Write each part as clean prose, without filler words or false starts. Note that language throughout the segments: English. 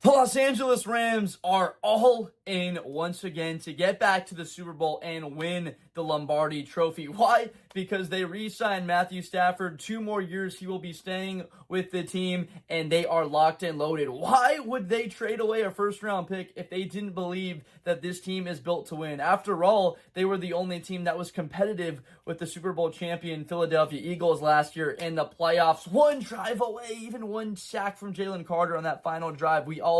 The Los Angeles Rams are all in once again to get back to the Super Bowl and win the Lombardi Trophy. Why? Because they re-signed Matthew Stafford. 2 more years he will be staying with the team, and they are locked and loaded. Why would they trade away a first-round pick if they didn't believe that this team is built to win? After all, they were the only team that was competitive with the Super Bowl champion Philadelphia Eagles last year in the playoffs. One drive away, even one sack from Jalen Carter on that final drive. We all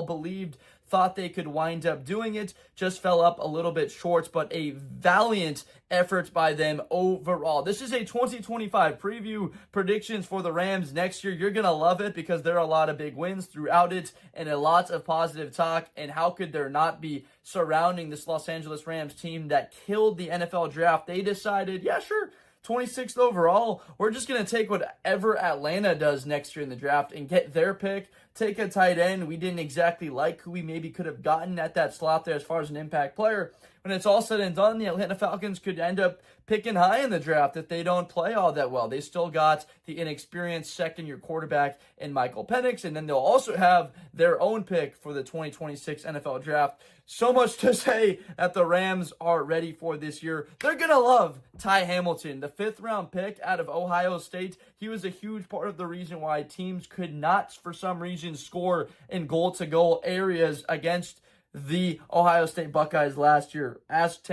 thought they could wind up doing it, just fell up a little bit short, but a valiant effort by them overall. This is a 2025 preview predictions for the Rams next year. You're going to love it because there are a lot of big wins throughout it and a lot of positive talk. And how could there not be surrounding this Los Angeles Rams team that killed the NFL draft? They decided, yeah, sure, 26th overall, we're just going to take whatever Atlanta does next year in the draft and get their pick, take a tight end. We didn't exactly like who we maybe could have gotten at that slot there as far as an impact player. When it's all said and done, the Atlanta Falcons could end up picking high in the draft if they don't play all that well. They still got the inexperienced second-year quarterback in Michael Penix, and then they'll also have their own pick for the 2026 NFL draft. So much to say that the Rams are ready for this year. They're going to love Ty Hamilton, the 5th-round pick out of Ohio State. He was a huge part of the reason why teams could not, for some reason, score in goal-to-goal areas against the Ohio State Buckeyes last year. Ask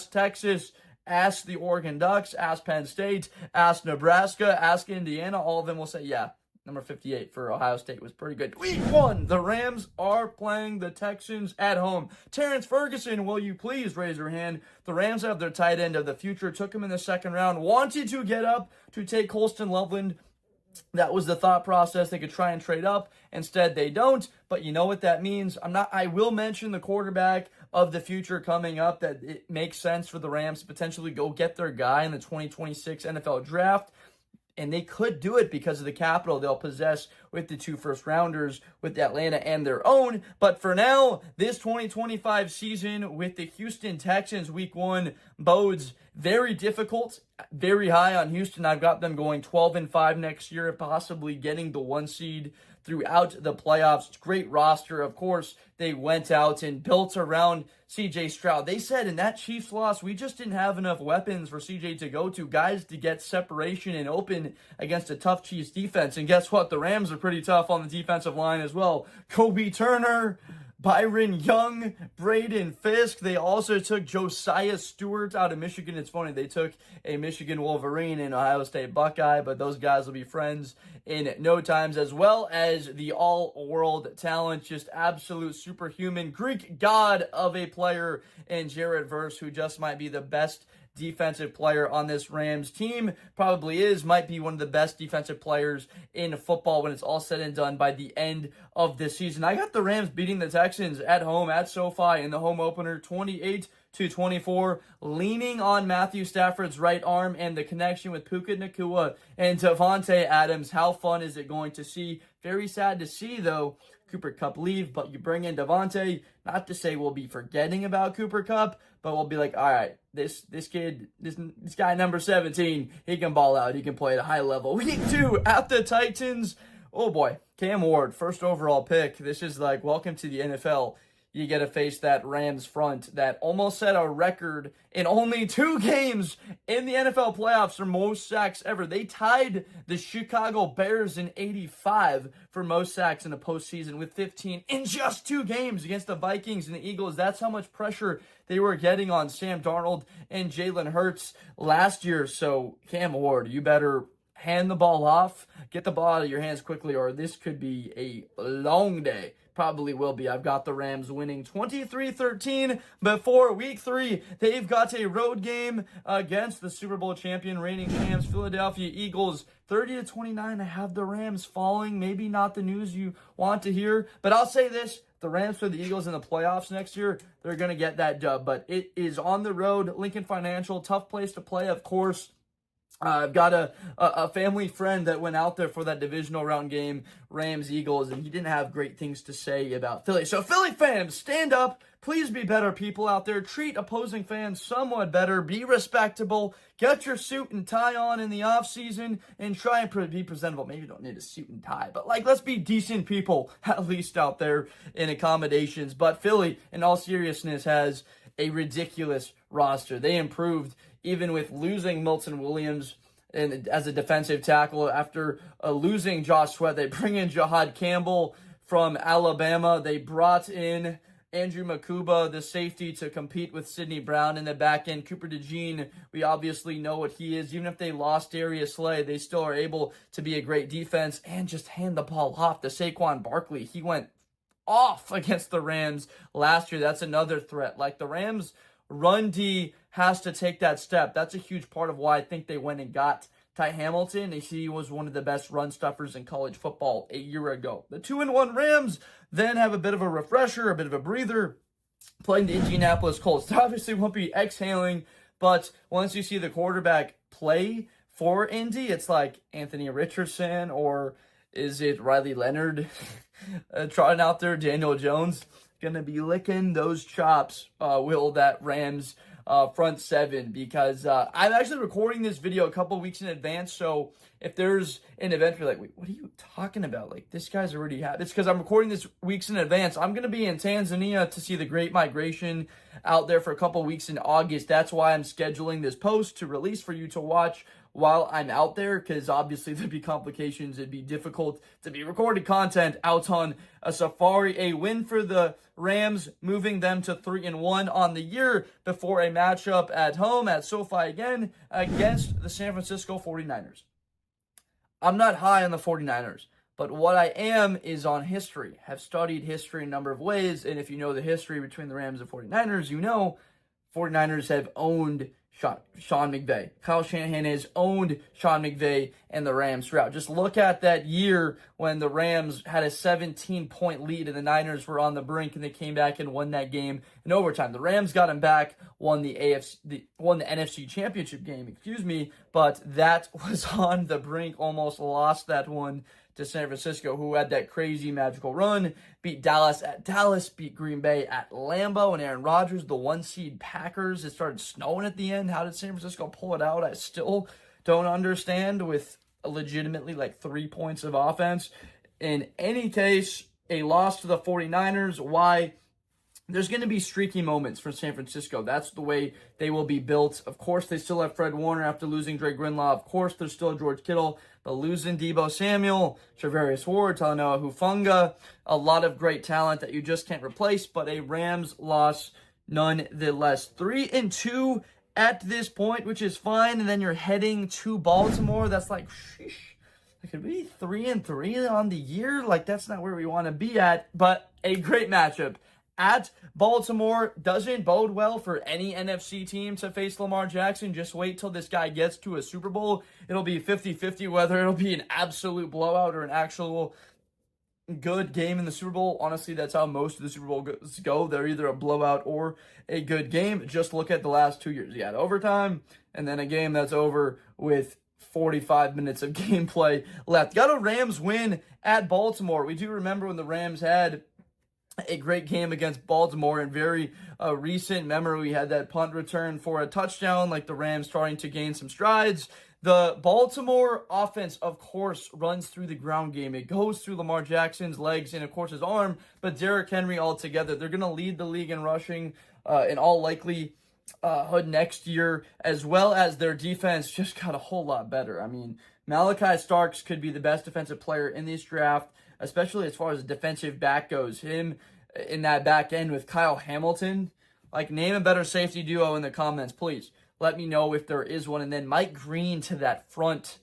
Texas, ask the Oregon Ducks, ask Penn State, ask Nebraska, ask Indiana. All of them will say, yeah, number 58 for Ohio State was pretty good. Week 1, the Rams are playing the Texans at home. Terrence Ferguson, will you please raise your hand? The Rams have their tight end of the future, took him in the 2nd round, wanted to get up to take Colston Loveland. That was the thought process. They could try and trade up. Instead, they don't. But you know what that means? I will mention the quarterback of the future coming up, that it makes sense for the Rams to potentially go get their guy in the 2026 NFL draft. And they could do it because of the capital they'll possess with the 2 first-rounders, with Atlanta and their own. But for now, this 2025 season with the Houston Texans, Week 1 bodes very difficult, very high on Houston. I've got them going 12-5 next year, possibly getting the 1 seed throughout the playoffs. Great roster. Of course, they went out and built around CJ Stroud. They said in that Chiefs loss, we just didn't have enough weapons for CJ to go to, guys to get separation and open against a tough Chiefs defense. And guess what? The Rams are pretty tough on the defensive line as well. Kobe Turner, Byron Young, Braden Fisk. They also took Josiah Stewart out of Michigan. It's funny, they took a Michigan Wolverine and Ohio State Buckeye, but those guys will be friends in no times, as well as the all-world talent, just absolute superhuman Greek god of a player in Jared Verse, who just might be the best defensive player on this Rams team. Might be one of the best defensive players in football when it's all said and done by the end of this season. I got the Rams beating the Texans at home at SoFi in the home opener 28-24, leaning on Matthew Stafford's right arm and the connection with Puka Nacua and Davonte Adams. How fun is it going to see? Very sad to see, though, Cooper Kupp leave, but you bring in Davonte. Not to say we'll be forgetting about Cooper Kupp, but we'll be like, all right, this guy number 17, he can ball out. He can play at a high level. Week 2 at the Titans. Oh boy, Cam Ward, 1st overall pick. This is like, welcome to the NFL. You get to face that Rams front that almost set a record in only 2 games in the NFL playoffs for most sacks ever. They tied the Chicago Bears in 85 for most sacks in a postseason with 15 in just 2 games against the Vikings and the Eagles. That's how much pressure they were getting on Sam Darnold and Jalen Hurts last year. So Cam Ward, you better hand the ball off, get the ball out of your hands quickly, or this could be a long day. Probably will be. I've got the Rams winning 23-13 before Week 3. They've got a road game against the Super Bowl champion, reigning champs, Philadelphia Eagles. 30-29, I have the Rams falling. Maybe not the news you want to hear, but I'll say this. The Rams for the Eagles in the playoffs next year, they're going to get that dub, but it is on the road. Lincoln Financial, tough place to play, of course. I've got a family friend that went out there for that divisional round game, Rams-Eagles, and he didn't have great things to say about Philly. So Philly fans, stand up. Please be better people out there. Treat opposing fans somewhat better. Be respectable. Get your suit and tie on in the offseason and try and be presentable. Maybe you don't need a suit and tie, but let's be decent people at least out there in accommodations. But Philly, in all seriousness, has a ridiculous roster. They improved even with losing Milton Williams and as a defensive tackle after losing Josh Sweat. They bring in Jahad Campbell from Alabama. They brought in Andrew Nacua, the safety, to compete with Sidney Brown in the back end. Cooper DeJean, we obviously know what he is. Even if they lost Darius Slay, they still are able to be a great defense and just hand the ball off to Saquon Barkley. He went off against the Rams last year. That's another threat. The Rams run D has to take that step. That's a huge part of why I think they went and got Ty Hamilton. He was one of the best run stuffers in college football a year ago. The 2-1 Rams then have a bit of a refresher, a bit of a breather, playing the Indianapolis Colts. They obviously won't be exhaling, but once you see the quarterback play for Indy, it's like Anthony Richardson, or is it Riley Leonard trotting out there? Daniel Jones going to be licking those chops, will that Rams front seven, because I'm actually recording this video a couple weeks in advance. So if there's an event you're like, wait, what are you talking about? This guy's already had. It's because I'm recording this weeks in advance. I'm going to be in Tanzania to see the Great Migration out there for a couple weeks in August. That's why I'm scheduling this post to release for you to watch while I'm out there, because obviously there'd be complications. It'd be difficult to be recorded content out on a safari. A win for the Rams, moving them to 3-1 on the year before a matchup at home at SoFi again against the San Francisco 49ers. I'm not high on the 49ers, but what I am is on history. Have studied history in a number of ways, and if you know the history between the Rams and 49ers, you know 49ers have owned Sean McVay. Kyle Shanahan has owned Sean McVay and the Rams throughout. Just look at that year when the Rams had a 17-point lead and the Niners were on the brink, and they came back and won that game in overtime. The Rams got him back, won the NFC Championship game, but that was on the brink, almost lost that one to San Francisco, who had that crazy magical run, beat Dallas at Dallas, beat Green Bay at Lambeau, and Aaron Rodgers, the 1-seed Packers. It started snowing at the end. How did San Francisco pull it out? I still don't understand, with legitimately 3 points of offense. In any case, a loss to the 49ers. Why? There's going to be streaky moments for San Francisco. That's the way they will be built. Of course, they still have Fred Warner after losing Dre Greenlaw. Of course, there's still George Kittle, but losing Deebo Samuel, Travarius Ward, Talanoa Hufanga, a lot of great talent that you just can't replace, but a Rams loss nonetheless. 3-2 at this point, which is fine, and then you're heading to Baltimore. That's sheesh. Could we 3-3 on the year? That's not where we want to be at, but a great matchup at Baltimore. Doesn't bode well for any NFC team to face Lamar Jackson. Just wait till this guy gets to a Super Bowl. It'll be 50-50 whether it'll be an absolute blowout or an actual good game in the Super Bowl. Honestly, that's how most of the Super Bowls go. They're either a blowout or a good game. Just look at the last 2 years. You had overtime and then a game that's over with 45 minutes of gameplay left. Got a Rams win at Baltimore. We do remember when the Rams had a great game against Baltimore. In very recent memory, we had that punt return for a touchdown, the Rams starting to gain some strides. The Baltimore offense, of course, runs through the ground game. It goes through Lamar Jackson's legs and, of course, his arm, but Derrick Henry altogether. They're going to lead the league in rushing in all likelihood next year, as well as their defense just got a whole lot better. Malachi Starks could be the best defensive player in this draft, especially as far as the defensive back goes. Him in that back end with Kyle Hamilton. Name a better safety duo in the comments, please. Let me know if there is one. And then Mike Green to that front.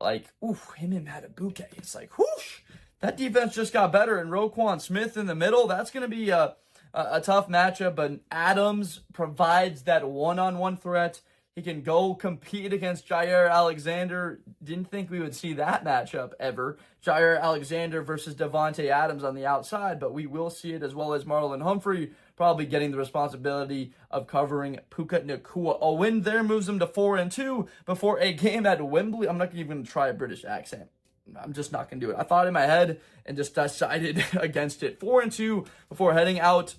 Him and Matabuke. It's whoosh. That defense just got better. And Roquan Smith in the middle. That's going to be a tough matchup. But Adams provides that one-on-one threat. He can go compete against Jair Alexander. Didn't think we would see that matchup ever. Jair Alexander versus Davonte Adams on the outside, but we will see it, as well as Marlon Humphrey probably getting the responsibility of covering Puka Nacua. A win there moves him to 4-2 before a game at Wembley. I'm not even going to try a British accent. I'm just not going to do it. I thought in my head and just decided against it. 4-2 before heading out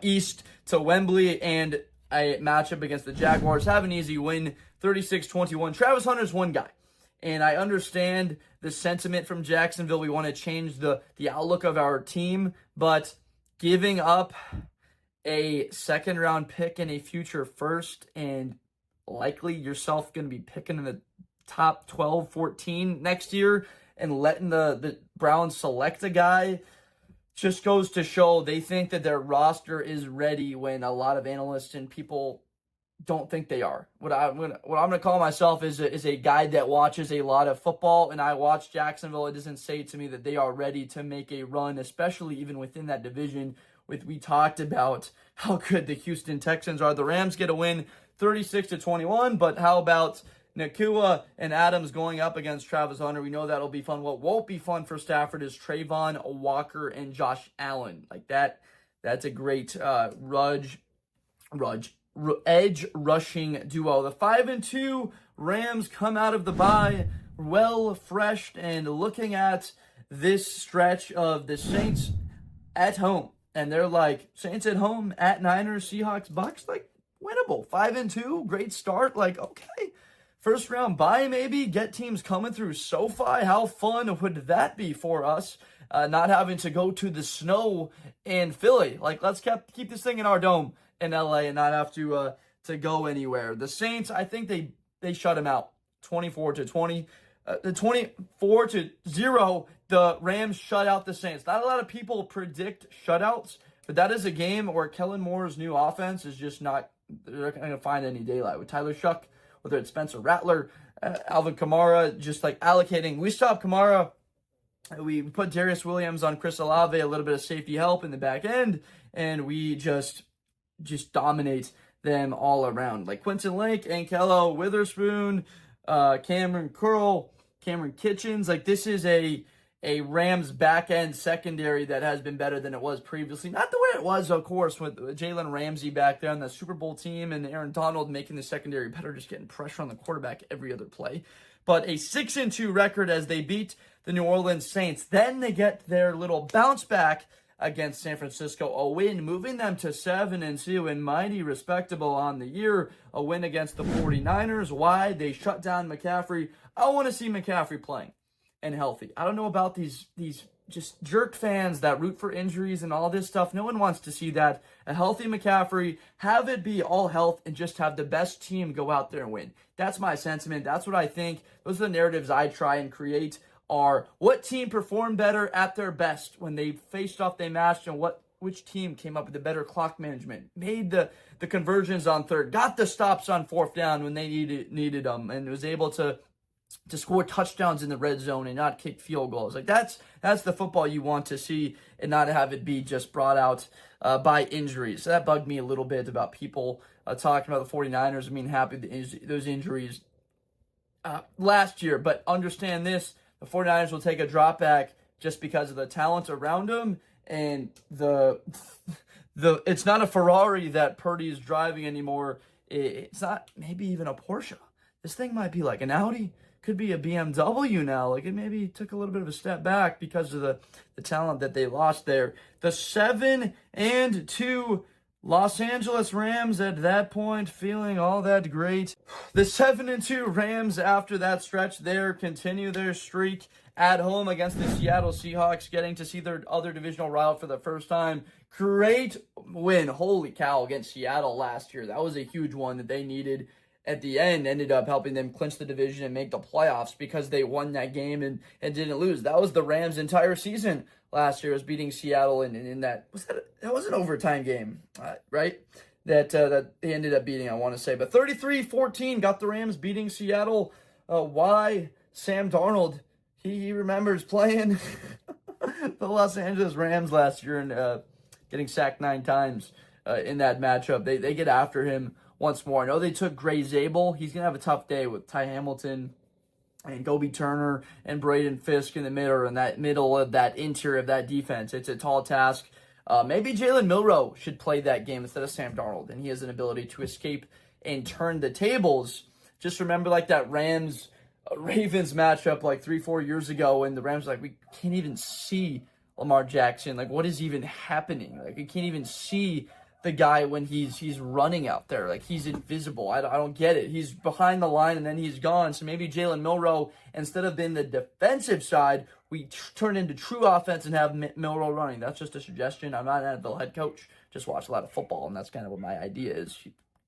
east to Wembley and a matchup against the Jaguars. Have an easy win, 36-21. Travis Hunter's one guy. And I understand the sentiment from Jacksonville. We want to change the outlook of our team, but giving up a second-round pick and a future first, and likely yourself going to be picking in the top 12, 14 next year, and letting the Browns select a guy, just goes to show they think that their roster is ready when a lot of analysts and people don't think they are. What I'm going to call myself is a guy that watches a lot of football, and I watch Jacksonville. It doesn't say to me that they are ready to make a run, especially even within that division. We talked about how good the Houston Texans are. The Rams get a win 36-21, but how about Nacua and Adams going up against Travis Hunter? We know that'll be fun. What won't be fun for Stafford is Trayvon Walker and Josh Allen. Like that's a great edge rushing duo. The 5-2 Rams come out of the bye well refreshed and looking at this stretch of the Saints at home. And they're like, Saints at home, at Niners, Seahawks, Bucks, like winnable. 5-2, great start. Like, okay. First round bye, maybe. Get teams coming through SoFi. How fun would that be for us? Not having to go to the snow in Philly. Like, let's keep this thing in our dome in LA and not have to go anywhere. The Saints, I think they shut them out. 24-20. The 24-0, the Rams shut out the Saints. Not a lot of people predict shutouts, but that is a game where Kellen Moore's new offense is just not, they're not going to find any daylight. With Tyler Shuck, whether it's Spencer Rattler, Alvin Kamara, just like allocating. We stopped Kamara. We put Darius Williams on Chris Olave, a little bit of safety help in the back end, and we just dominate them all around. Like Quentin Lake, Ankello, Witherspoon, Cameron Curl, Cameron Kitchens. Like, this is a Rams back-end secondary that has been better than it was previously. Not the way it was, of course, with Jalen Ramsey back there on the Super Bowl team and Aaron Donald making the secondary better, just getting pressure on the quarterback every other play. But a 6-2 record as they beat the New Orleans Saints. Then they get their little bounce back against San Francisco, a win, moving them to 7-2 and mighty respectable on the year. A win against the 49ers. Why? They shut down McCaffrey. I want to see McCaffrey playing and healthy. I don't know about these just jerk fans that root for injuries and all this stuff. No one wants to see that. A healthy McCaffrey, have it be all health, and just have the best team go out there and win. That's my sentiment. That's what I think. Those are the narratives I try and create. Are what team performed better at their best when they faced off, they matched, and which team came up with the better clock management, made the conversions on third, got the stops on fourth down when they needed them, and was able to score touchdowns in the red zone and not kick field goals. Like, that's the football you want to see, and not have it be just brought out by injuries. So that bugged me a little bit about people talking about the 49ers. I mean, happy those injuries last year, but understand this. The 49ers will take a drop back just because of the talent around them, and it's not a Ferrari that Purdy is driving anymore. It's not maybe even a Porsche. This thing might be like an Audi, could be a BMW now. Like, it maybe took a little bit of a step back because of the talent that they lost there. The 7-2 Los Angeles Rams at that point feeling all that great. The 7-2 Rams after that stretch there continue their streak at home against the Seattle Seahawks, getting to see their other divisional rival for the first time. Great win, holy cow, against Seattle last year. That was a huge one that they needed at the end, ended up helping them clinch the division and make the playoffs because they won that game and didn't lose. That was the Rams' entire season last year, was beating Seattle in that was an overtime game, right? That they ended up beating, I want to say. But 33-14 got the Rams beating Seattle. Why? Sam Darnold, he remembers playing the Los Angeles Rams last year and getting sacked 9 times in that matchup. They get after him once more. I know they took Gray Zabel. He's going to have a tough day with Ty Hamilton and Goby Turner and Braden Fisk in the middle, and that middle of that interior of that defense. It's a tall task. Maybe Jalen Milroe should play that game instead of Sam Darnold, and he has an ability to escape and turn the tables. Just remember like that Ravens matchup like 3-4 years ago when the Rams were like, we can't even see Lamar Jackson. Like, what is even happening? Like, we can't even see the guy when he's running out there. Like, he's invisible. I don't get it. He's behind the line and then he's gone. So maybe Jalen Milroe, instead of being the defensive side, we turn into true offense and have Milroe running. That's just a suggestion. I'm not an NFL head coach. Just watch a lot of football, and that's kind of what my idea is.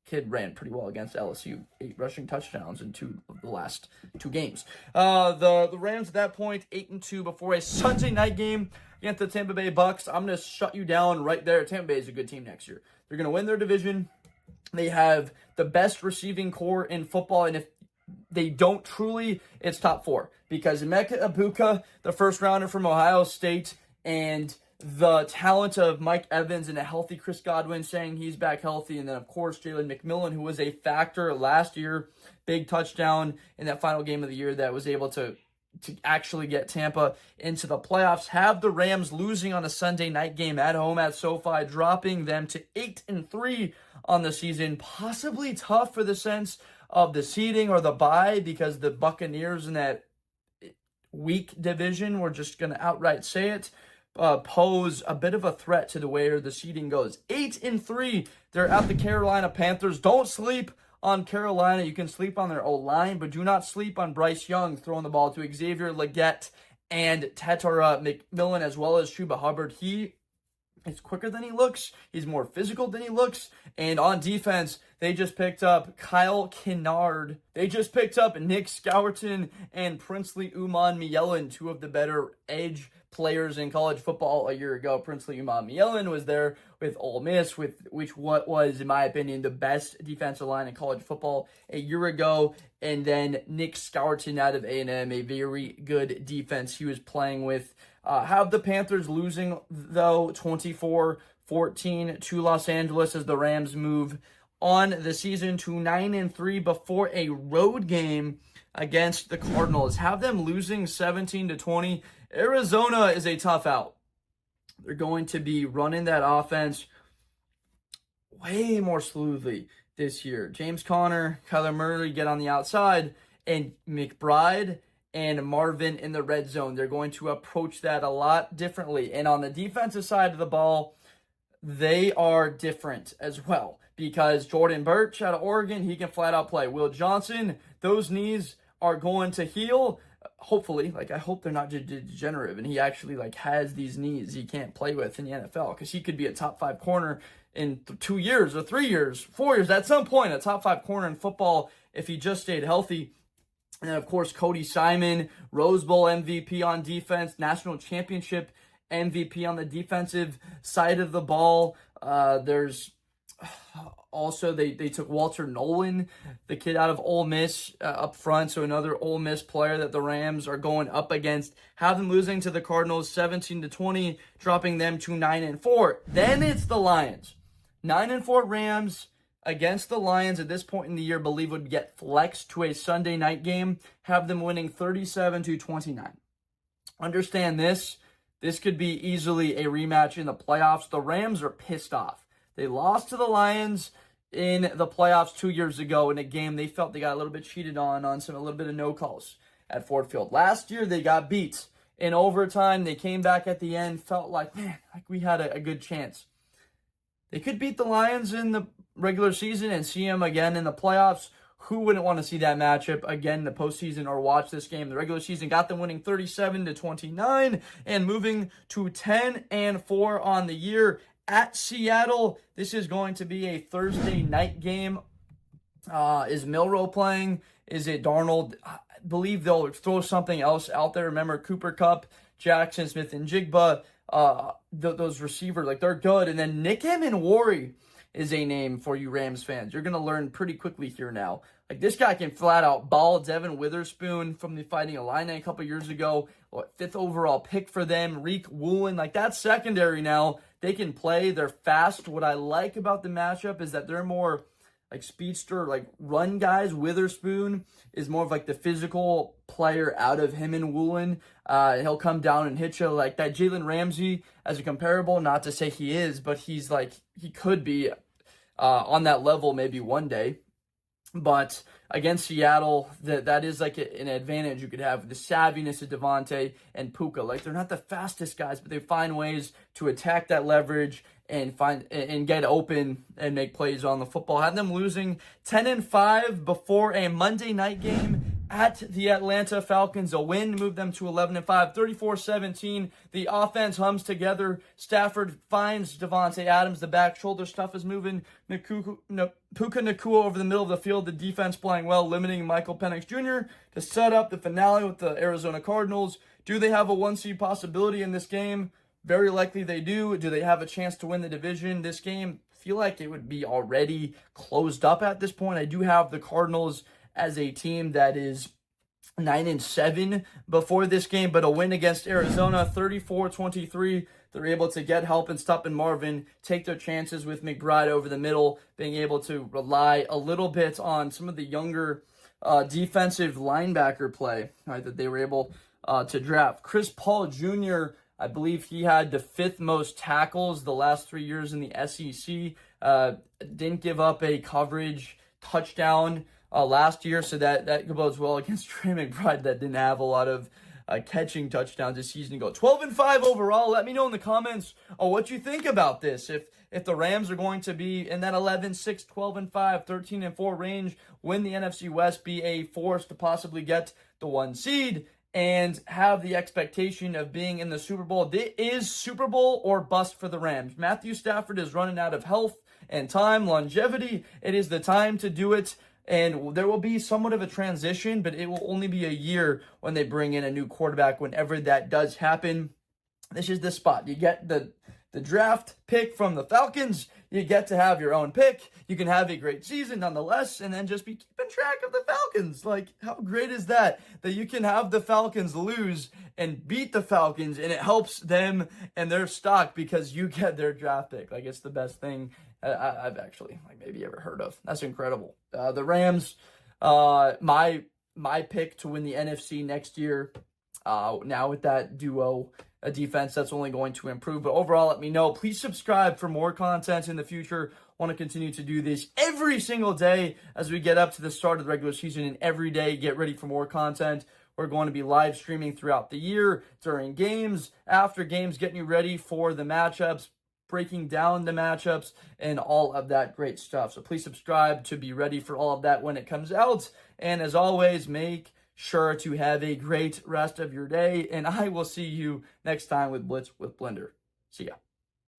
Kid ran pretty well against LSU, 8 rushing touchdowns in 2 of the last 2 games. The Rams at that point, 8-2 before a Sunday night game against the Tampa Bay Bucks. I'm going to shut you down right there. Tampa Bay is a good team next year. They're going to win their division. They have the best receiving core in football, and if they don't truly, it's top 4. Because Emeka Ibuka, the first rounder from Ohio State, and the talent of Mike Evans and a healthy Chris Godwin saying he's back healthy. And then, of course, Jalen McMillan, who was a factor last year, big touchdown in that final game of the year that was able to actually get Tampa into the playoffs. Have the Rams losing on a Sunday night game at home at SoFi, dropping them to 8-3 on the season. Possibly tough for the sense of the seeding or the bye, because the Buccaneers in that weak division, we're just going to outright say it, pose a bit of a threat to the way the seeding goes. 8-3, they're at the Carolina Panthers. Don't sleep on Carolina. You can sleep on their O-line, but do not sleep on Bryce Young throwing the ball to Xavier Legette and Tetara McMillan, as well as Chuba Hubbard. He is quicker than he looks. He's more physical than he looks. And on defense, they just picked up Kyle Kennard. They just picked up Nick Scourton and Princely Uman-Mielen, 2 of the better edge players in college football a year ago. Princely Uman-Mielen was there with Ole Miss, which was, in my opinion, the best defensive line in college football a year ago. And then Nick Scourton out of A&M, a very good defense he was playing with. Have the Panthers losing, though, 24-14 to Los Angeles as the Rams move on the season to 9-3 before a road game against the Cardinals. Have them losing 17-20. Arizona is a tough out. They're going to be running that offense way more smoothly this year. James Conner, Kyler Murray get on the outside, and McBride and Marvin in the red zone. They're going to approach that a lot differently. And on the defensive side of the ball, they are different as well, because Jordan Birch out of Oregon, he can flat out play. Will Johnson, those knees are going to heal. Hopefully, I hope they're not degenerative and he actually has these knees he can't play with in the NFL, because he could be a top 5 corner in 2 years or 3 years, 4 years, at some point, a top 5 corner in football if he just stayed healthy. And then, of course, Cody Simon, Rose Bowl MVP on defense, national championship MVP on the defensive side of the ball. There's also, they took Walter Nolan, the kid out of Ole Miss, up front. So another Ole Miss player that the Rams are going up against. Have them losing to the Cardinals 17-20, dropping them to 9-4. Then it's the Lions. 9-4 Rams against the Lions at this point in the year, believe would get flexed to a Sunday night game. Have them winning 37-29. Understand this. This could be easily a rematch in the playoffs. The Rams are pissed off. They lost to the Lions in the playoffs 2 years ago in a game they felt they got a little bit cheated on a little bit of no calls at Ford Field. Last year, they got beat in overtime. They came back at the end, felt like, man, we had a good chance. They could beat the Lions in the regular season and see them again in the playoffs. Who wouldn't want to see that matchup again in the postseason or watch this game? The regular season got them winning 37-29 and moving to 10-4 on the year at Seattle. This is going to be a Thursday night game. Is Milroe playing? Is it Darnold? I believe they'll throw something else out there. Remember, Cooper Kupp, Jackson Smith, and Jigba, those receivers, they're good. And then Nick Emmanwori is a name for you Rams fans. You're going to learn pretty quickly here now. This guy can flat out ball. Devin Witherspoon from the Fighting Illini a couple years ago, 5th overall pick for them. Reek Woolen, that's secondary now. They can play. They're fast. What I like about the matchup is that they're more, like speedster, like run guys. Witherspoon is more of like the physical player out of him and Woolen. He'll come down and hit you like that. Jalen Ramsey as a comparable, not to say he is, but he's like, he could be on that level maybe one day. But against Seattle, that is like an advantage you could have with the savviness of Davonte and Puka. Like, they're not the fastest guys, but they find ways to attack that leverage and get open and make plays on the football. Had them losing 10-5 before a Monday night game at the Atlanta Falcons. A win moved them to 11-5, 34-17. The offense hums together. Stafford finds Davonte Adams. The back shoulder stuff is moving. Puka Nacua over the middle of the field. The defense playing well, limiting Michael Penix Jr. to set up the finale with the Arizona Cardinals. Do they have a 1-seed possibility in this game? Very likely they do. Do they have a chance to win the division this game? I feel like it would be already closed up at this point. I do have the Cardinals as a team that is 9-7 before this game, but a win against Arizona, 34-23. They're able to get help and stop in Marvin, take their chances with McBride over the middle, being able to rely a little bit on some of the younger defensive linebacker play, right, that they were able to draft. Chris Paul Jr., I believe he had the 5th most tackles the last 3 years in the SEC. Didn't give up a coverage touchdown last year, so that bodes well against Trey McBride that didn't have a lot of catching touchdowns this season ago. 12-5 overall. Let me know in the comments what you think about this. If the Rams are going to be in that 11-6, 12-5, 13-4 range, win the NFC West, be a force to possibly get the 1 seed, and have the expectation of being in the Super Bowl. It is Super Bowl or bust for the Rams. Matthew Stafford is running out of health and time, longevity. It is the time to do it. And there will be somewhat of a transition, but it will only be a year when they bring in a new quarterback, whenever that does happen. This is the spot. You get the draft pick from the Falcons. You get to have your own pick. You can have a great season nonetheless, and then just be keeping track of the Falcons. Like, how great is that you can have the Falcons lose and beat the Falcons, and it helps them and their stock because you get their draft pick. Like, it's the best thing I've actually maybe ever heard of. That's incredible. The Rams, my pick to win the NFC next year. Now with that duo, a defense that's only going to improve. But overall, let me know. Please subscribe for more content in the future. Want to continue to do this every single day as we get up to the start of the regular season, and every day get ready for more content. We're going to be live streaming throughout the year, during games, after games, getting you ready for the matchups, breaking down the matchups, and all of that great stuff. So please subscribe to be ready for all of that when it comes out. And as always, make sure to have a great rest of your day, and I will see you next time with Blitz with Blender. See ya.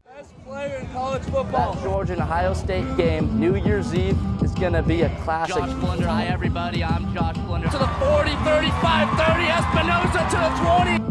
Best player in college football. That Georgia and Ohio State game, New Year's Eve, is going to be a classic. Josh Blender, hi everybody, I'm Josh Blender. To the 40, 35, 30, Espinosa to the 20.